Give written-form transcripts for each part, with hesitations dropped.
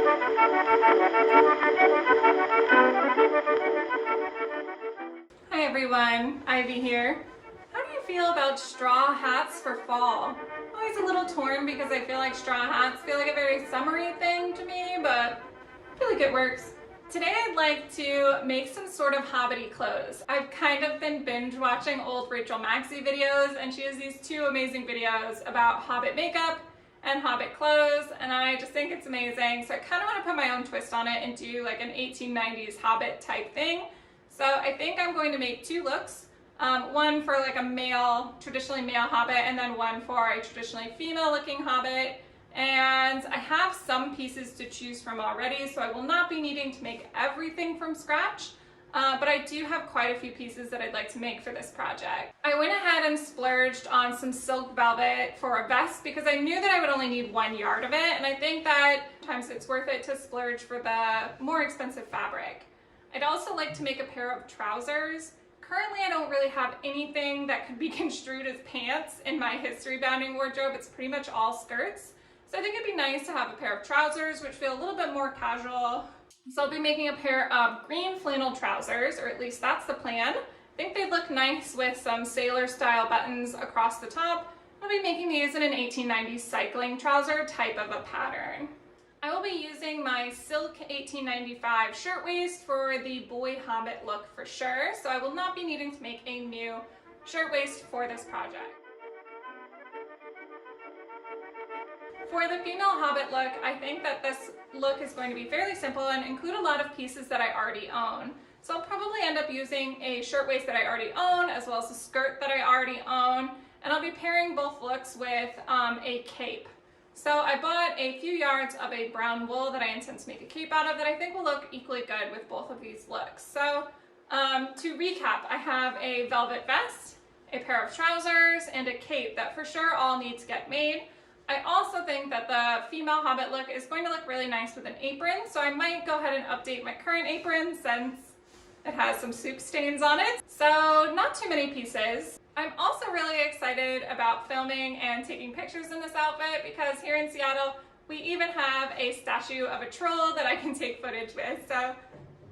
Hi everyone, Ivy here. How do you feel about straw hats for fall? I'm always a little torn because I feel like straw hats feel like a very summery thing to me, but I feel like it works. Today I'd like to make some sort of hobbity clothes. I've kind of been binge watching old Rachel Maxey videos, and she has these two amazing videos about hobbit makeup and hobbit clothes, and I just think it's amazing. So I kind of want to put my own twist on it and do like an 1890s hobbit type thing. So I think I'm going to make two looks. One for like a male, traditionally male hobbit, and then one for a traditionally female looking hobbit. And I have some pieces to choose from already, so I will not be needing to make everything from scratch, but I do have quite a few pieces that I'd like to make for this project. I went ahead and splurged on some silk velvet for a vest because I knew that I would only need 1 yard of it, and I think that sometimes it's worth it to splurge for the more expensive fabric. I'd also like to make a pair of trousers. Currently, I don't really have anything that could be construed as pants in my history bounding wardrobe. It's pretty much all skirts. So I think it'd be nice to have a pair of trousers which feel a little bit more casual. So I'll be making a pair of green flannel trousers, or at least that's the plan. I think they'd look nice with some sailor style buttons across the top. I'll be making these in an 1890s cycling trouser type of a pattern. I will be using my silk 1895 shirtwaist for the boy hobbit look for sure, so I will not be needing to make a new shirtwaist for this project. For the female hobbit look, I think that this look is going to be fairly simple and include a lot of pieces that I already own. So I'll probably end up using a shirtwaist that I already own, as well as a skirt that I already own, and I'll be pairing both looks with a cape. So I bought a few yards of a brown wool that I intend to make a cape out of that I think will look equally good with both of these looks. So to recap, I have a velvet vest, a pair of trousers, and a cape that for sure all need to get made. I also think that the female hobbit look is going to look really nice with an apron, so I might go ahead and update my current apron since it has some soup stains on it. So not too many pieces. I'm also really excited about filming and taking pictures in this outfit because here in Seattle, we even have a statue of a troll that I can take footage with. So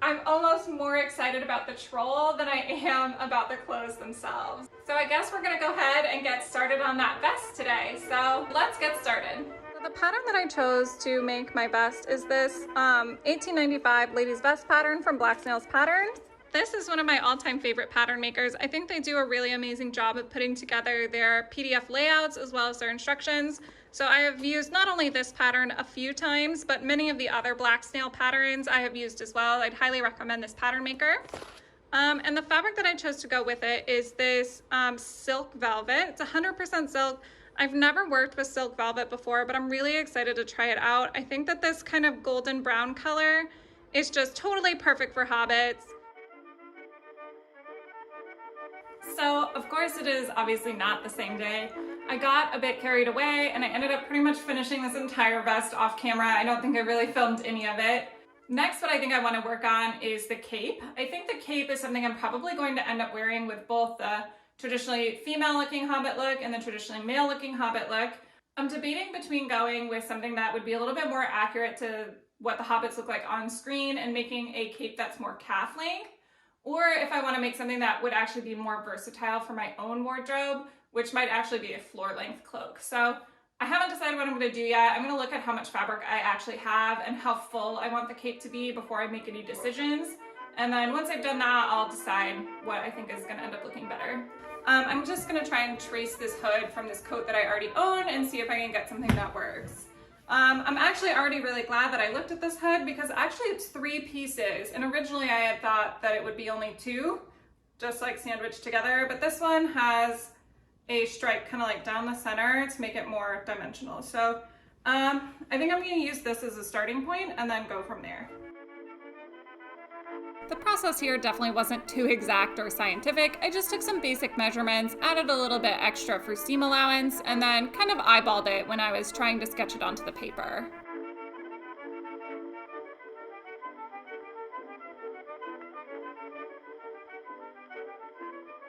I'm almost more excited about the troll than I am about the clothes themselves. So I guess we're gonna go ahead and get started on that vest today. So let's get started. So the pattern that I chose to make my vest is this 1895 ladies vest pattern from Snails Patterns. This is one of my all-time favorite pattern makers. I think they do a really amazing job of putting together their PDF layouts as well as their instructions. So I have used not only this pattern a few times, but many of the other black snail patterns I have used as well. I'd highly recommend this pattern maker. And the fabric that I chose to go with it is this silk velvet. It's 100% silk. I've never worked with silk velvet before, but I'm really excited to try it out. I think that this kind of golden brown color is just totally perfect for hobbits. So of course it is obviously not the same day. I got a bit carried away and I ended up pretty much finishing this entire vest off camera. I don't think I really filmed any of it. Next, what I think I want to work on is the cape. I think the cape is something I'm probably going to end up wearing with both the traditionally female looking hobbit look and the traditionally male looking hobbit look. I'm debating between going with something that would be a little bit more accurate to what the hobbits look like on screen and making a cape that's more calf length, or if I want to make something that would actually be more versatile for my own wardrobe, which might actually be a floor length cloak. So I haven't decided what I'm going to do yet. I'm going to look at how much fabric I actually have and how full I want the cape to be before I make any decisions. And then once I've done that, I'll decide what I think is going to end up looking better. I'm just going to try and trace this hood from this coat that I already own and see if I can get something that works. I'm actually already really glad that I looked at this hood because actually it's 3 pieces, and originally I had thought that it would be only 2, just like sandwiched together, but this one has a stripe kind of like down the center to make it more dimensional. So I think I'm going to use this as a starting point and then go from there. The process here definitely wasn't too exact or scientific. I just took some basic measurements, added a little bit extra for seam allowance, and then kind of eyeballed it when I was trying to sketch it onto the paper.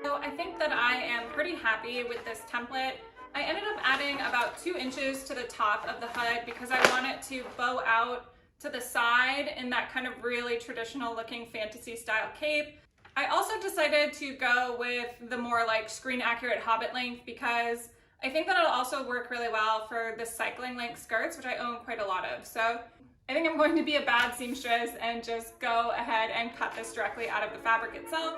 So I think that I am pretty happy with this template. I ended up adding about 2 inches to the top of the hood because I want it to bow out to the side in that kind of really traditional looking fantasy style cape. I also decided to go with the more like screen accurate Hobbit length because I think that it'll also work really well for the cycling length skirts, which I own quite a lot of. So I think I'm going to be a bad seamstress and just go ahead and cut this directly out of the fabric itself.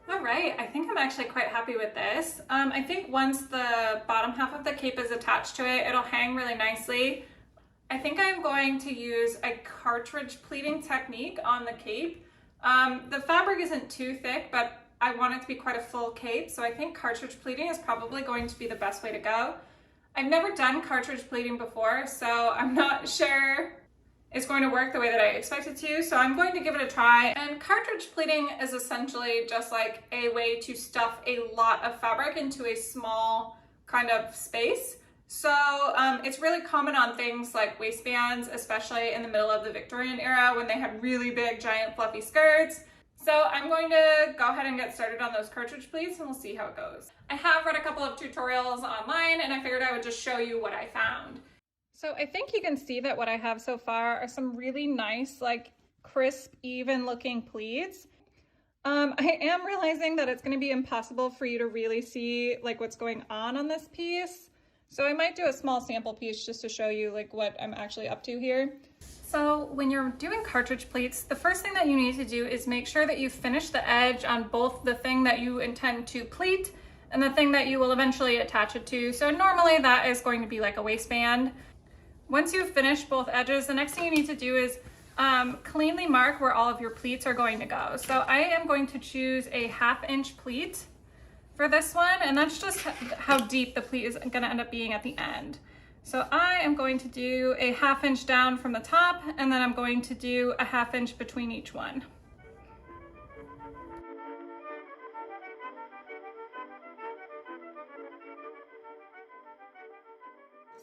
All right, I think I'm actually quite happy with this. I think once the bottom half of the cape is attached to it, it'll hang really nicely. I think I'm going to use a cartridge pleating technique on the cape. The fabric isn't too thick, but I want it to be quite a full cape, so I think cartridge pleating is probably going to be the best way to go. I've never done cartridge pleating before, so I'm not sure it's going to work the way that I expect it to, so I'm going to give it a try. And cartridge pleating is essentially just like a way to stuff a lot of fabric into a small kind of space. So it's really common on things like waistbands, especially in the middle of the Victorian era when they had really big, giant, fluffy skirts. So I'm going to go ahead and get started on those cartridge pleats and we'll see how it goes. I have read a couple of tutorials online and I figured I would just show you what I found. So I think you can see that what I have so far are some really nice, like crisp, even looking pleats. I am realizing that it's going to be impossible for you to really see like what's going on this piece. So I might do a small sample piece just to show you like what I'm actually up to here. So when you're doing cartridge pleats, the first thing that you need to do is make sure that you finish the edge on both the thing that you intend to pleat and the thing that you will eventually attach it to. So normally that is going to be like a waistband. Once you've finished both edges, the next thing you need to do is cleanly mark where all of your pleats are going to go. So I am going to choose a 1/2 inch pleat for this one, and that's just how deep the pleat is going to end up being at the end. So I am going to do a 1/2 inch down from the top, and then I'm going to do a 1/2 inch between each one.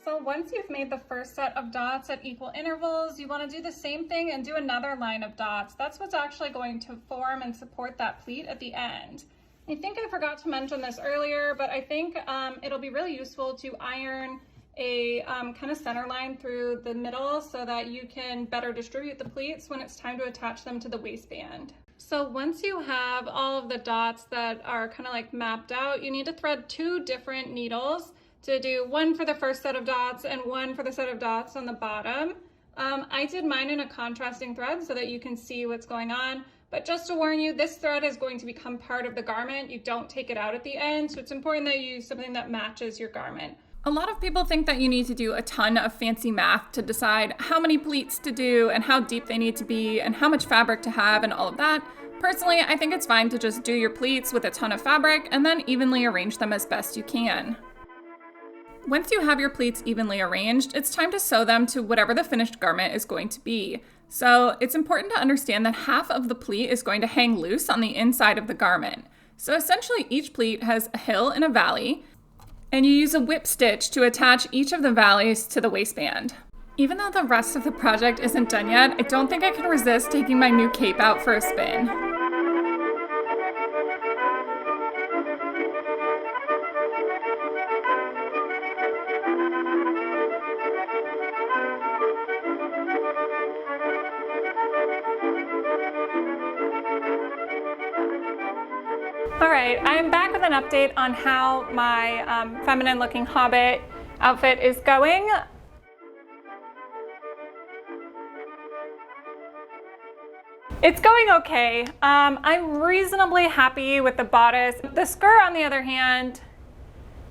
So once you've made the first set of dots at equal intervals, you want to do the same thing and do another line of dots. That's what's actually going to form and support that pleat at the end. I think I forgot to mention this earlier, but I think it'll be really useful to iron a kind of center line through the middle so that you can better distribute the pleats when it's time to attach them to the waistband. So once you have all of the dots that are kind of like mapped out, you need to thread 2 different needles to do one for the first set of dots and one for the set of dots on the bottom. I did mine in a contrasting thread so that you can see what's going on, but just to warn you, this thread is going to become part of the garment. You don't take it out at the end, so it's important that you use something that matches your garment. A lot of people think that you need to do a ton of fancy math to decide how many pleats to do and how deep they need to be and how much fabric to have and all of that. Personally, I think it's fine to just do your pleats with a ton of fabric and then evenly arrange them as best you can. Once you have your pleats evenly arranged, it's time to sew them to whatever the finished garment is going to be. So it's important to understand that half of the pleat is going to hang loose on the inside of the garment. So essentially each pleat has a hill and a valley, and you use a whip stitch to attach each of the valleys to the waistband. Even though the rest of the project isn't done yet, I don't think I can resist taking my new cape out for a spin. All right, I'm back with an update on how my feminine looking Hobbit outfit is going. It's going okay. I'm reasonably happy with the bodice. The skirt, on the other hand,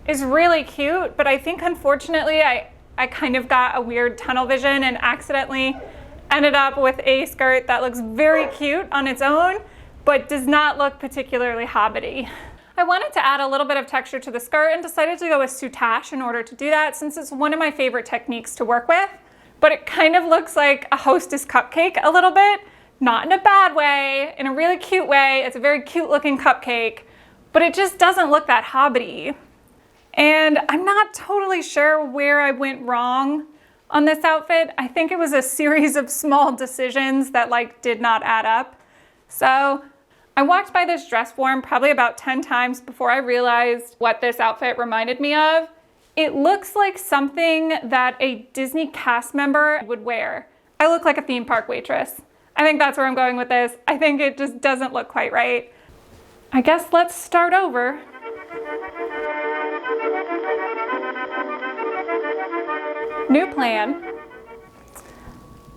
is really cute, but I think unfortunately I kind of got a weird tunnel vision and accidentally ended up with a skirt that looks very cute on its own, but does not look particularly hobbity. I wanted to add a little bit of texture to the skirt and decided to go with soutache in order to do that, since it's one of my favorite techniques to work with. But it kind of looks like a Hostess cupcake a little bit, not in a bad way, in a really cute way. It's a very cute looking cupcake, but it just doesn't look that hobbity. And I'm not totally sure where I went wrong on this outfit. I think it was a series of small decisions that did not add up. So I walked by this dress form probably about 10 times before I realized what this outfit reminded me of. It looks like something that a Disney cast member would wear. I look like a theme park waitress. I think that's where I'm going with this. I think it just doesn't look quite right. I guess let's start over. New plan.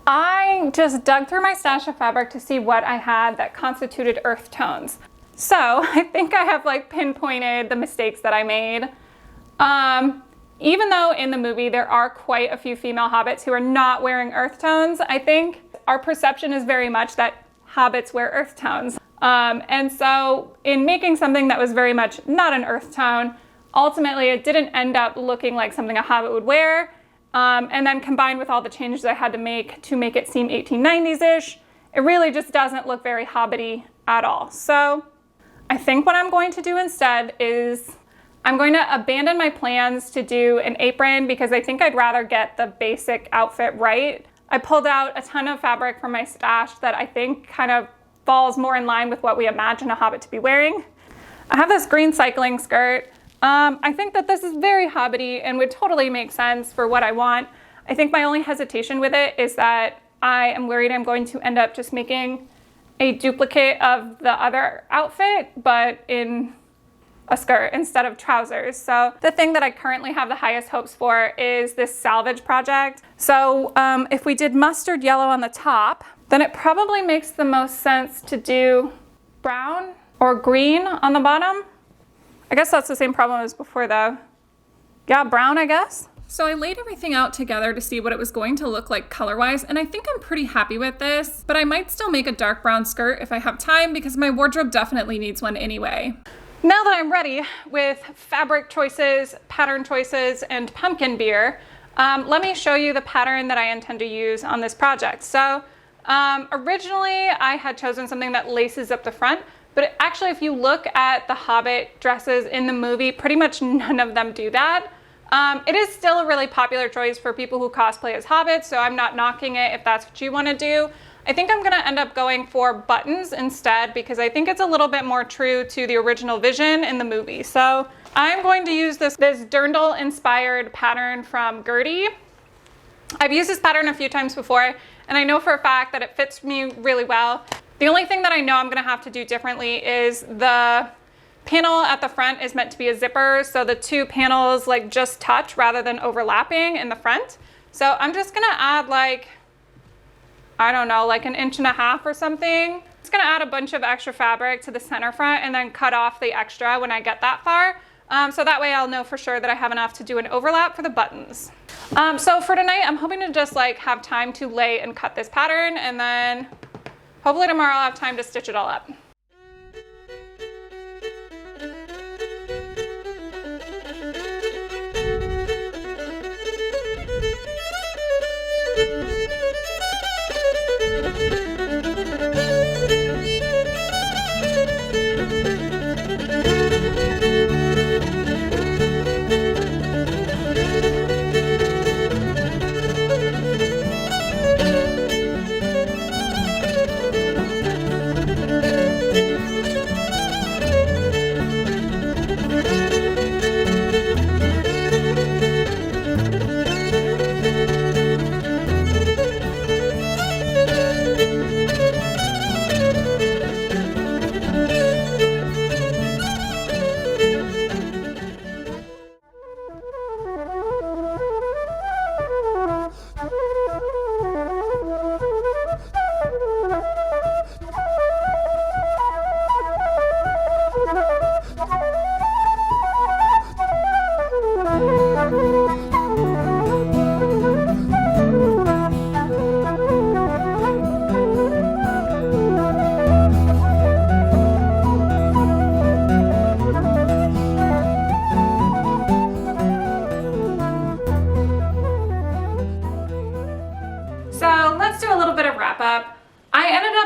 I just dug through my stash of fabric to see what I had that constituted earth tones. So I think I have like pinpointed the mistakes that I made. Even though in the movie there are quite a few female hobbits who are not wearing earth tones, I think our perception is very much that hobbits wear earth tones. And so in making something that was very much not an earth tone, ultimately it didn't end up looking like something a hobbit would wear. And then combined with all the changes I had to make it seem 1890s-ish, it really just doesn't look very hobbity at all. So I think what I'm going to do instead is I'm going to abandon my plans to do an apron because I think I'd rather get the basic outfit right. I pulled out a ton of fabric from my stash that I think kind of falls more in line with what we imagine a hobbit to be wearing. I have this green cycling skirt. I think that this is very hobbity and would totally make sense for what I want. I think my only hesitation with it is that I am worried I'm going to end up just making a duplicate of the other outfit, but in a skirt instead of trousers. So the thing that I currently have the highest hopes for is this salvage project. So if we did mustard yellow on the top, then it probably makes the most sense to do brown or green on the bottom. I guess that's the same problem as before though. Yeah, brown, I guess. So I laid everything out together to see what it was going to look like color-wise, and I think I'm pretty happy with this, but I might still make a dark brown skirt if I have time because my wardrobe definitely needs one anyway. Now that I'm ready with fabric choices, pattern choices, and pumpkin beer, let me show you the pattern that I intend to use on this project. So originally I had chosen something that laces up the front, but actually if you look at the Hobbit dresses in the movie, pretty much none of them do that. It is still a really popular choice for people who cosplay as hobbits, so I'm not knocking it if that's what you want to do. I think I'm going to end up going for buttons instead because I think it's a little bit more true to the original vision in the movie. So I'm going to use this dirndl inspired pattern from Gertie. I've used this pattern a few times before and I know for a fact that it fits me really well. The only thing that I know I'm going to have to do differently is the panel at the front is meant to be a zipper, so the two panels like just touch rather than overlapping in the front. So I'm just going to add like, I don't know, like 1.5 inches or something. Just gonna add a bunch of extra fabric to the center front and then cut off the extra when I get that far. So that way I'll know for sure that I have enough to do an overlap for the buttons. So for tonight, I'm hoping to just like have time to lay and cut this pattern, and then hopefully tomorrow I'll have time to stitch it all up.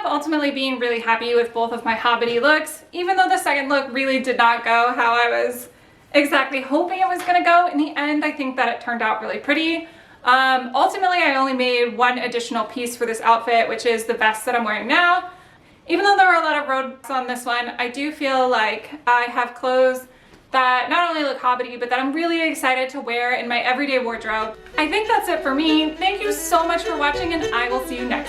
Ultimately being really happy with both of my hobbity looks, even though the second look really did not go how I was exactly hoping it was going to go. In the end, I think that it turned out really pretty. Ultimately, I only made one additional piece for this outfit, which is the vest that I'm wearing now. Even though there are a lot of roads on this one, I do feel like I have clothes that not only look hobbity, but that I'm really excited to wear in my everyday wardrobe. I think that's it for me. Thank you so much for watching, and I will see you next time.